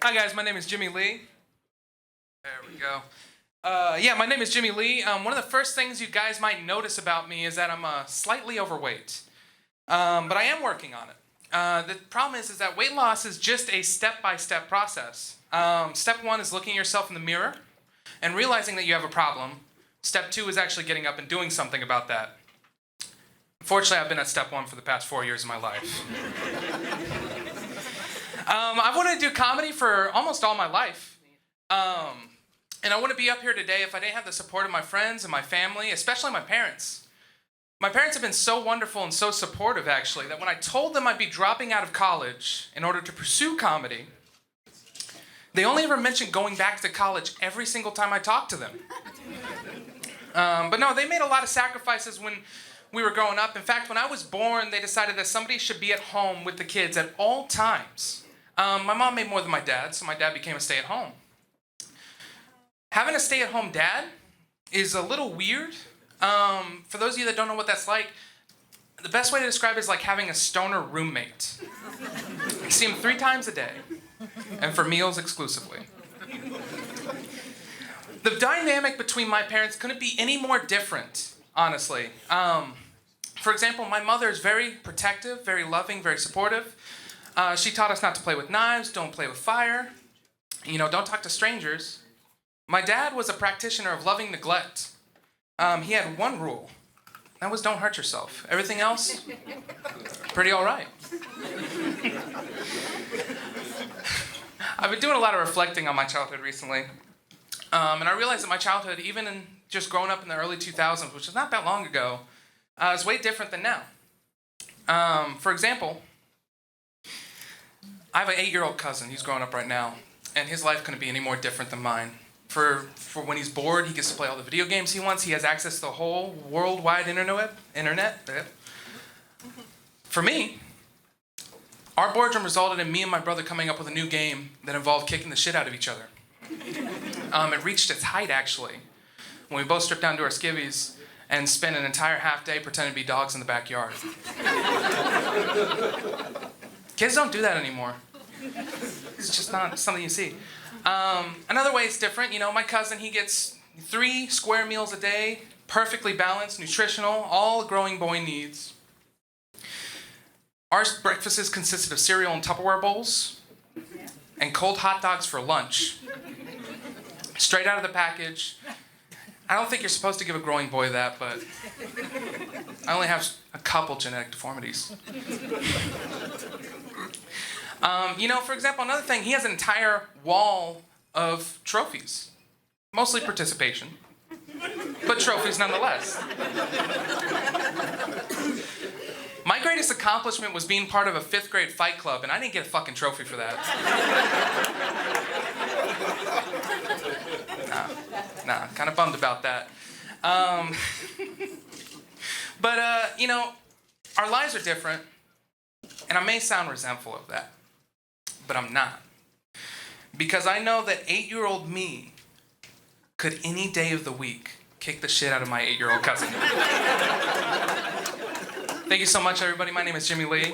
Hi guys, my name is Jimmy Lee. There we go. My name is Jimmy Lee. One of the first things you guys might notice about me is that I'm slightly overweight. But I am working on it. The problem is that weight loss is just a step-by-step process. Step one is looking yourself in the mirror and realizing that you have a problem. Step two is actually getting up and doing something about that. Unfortunately, I've been at step one for the past 4 years of my life. I've wanted to do comedy for almost all my life. And I wouldn't be up here today if I didn't have the support of my friends and my family, especially my parents. My parents have been so wonderful and so supportive, actually, that when I told them I'd be dropping out of college in order to pursue comedy, they only ever mentioned going back to college every single time I talked to them. But no, they made a lot of sacrifices when we were growing up. In fact, when I was born, they decided that somebody should be at home with the kids at all times. My mom made more than my dad, so my dad became a stay-at-home. Having a stay-at-home dad is a little weird. For those of you that don't know what that's like, the best way to describe it is like having a stoner roommate. You see him 3 times a day, and for meals exclusively. The dynamic between my parents couldn't be any more different, honestly. For example, my mother is very protective, very loving, very supportive. She taught us not to play with knives, don't play with fire, don't talk to strangers. My dad was a practitioner of loving neglect. He had one rule. That was don't hurt yourself. Everything else, pretty all right. I've been doing a lot of reflecting on my childhood recently. And I realized that my childhood, even in just growing up in the early 2000s, which is not that long ago, is way different than now. For example, I have an 8-year-old cousin. He's growing up right now, and his life couldn't be any more different than mine. For when he's bored, he gets to play all the video games he wants. He has access to the whole worldwide internet. For me, our boredom resulted in me and my brother coming up with a new game that involved kicking the shit out of each other. It reached its height, actually, when we both stripped down to our skivvies and spent an entire half day pretending to be dogs in the backyard. Kids don't do that anymore. It's just not something you see. Another way it's different, my cousin, he gets 3 square meals a day, perfectly balanced, nutritional, all a growing boy needs. Our breakfasts consisted of cereal and Tupperware bowls and cold hot dogs for lunch. Straight out of the package. I don't think you're supposed to give a growing boy that, but I only have a couple genetic deformities. For example, another thing, he has an entire wall of trophies. Mostly participation, but trophies nonetheless. My greatest accomplishment was being part of a 5th grade fight club, and I didn't get a fucking trophy for that. Nah, kind of bummed about that. But our lives are different, and I may sound resentful of that, but I'm not. Because I know that 8-year-old me could any day of the week kick the shit out of my 8-year-old cousin. Thank you so much, everybody. My name is Jimmy Lee.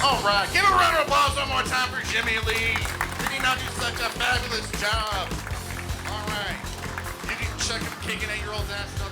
All right, give a round of applause one more time for Jimmy Lee. Did he not do such a fabulous job? All right, you can check him kicking 8-year-old's ass up.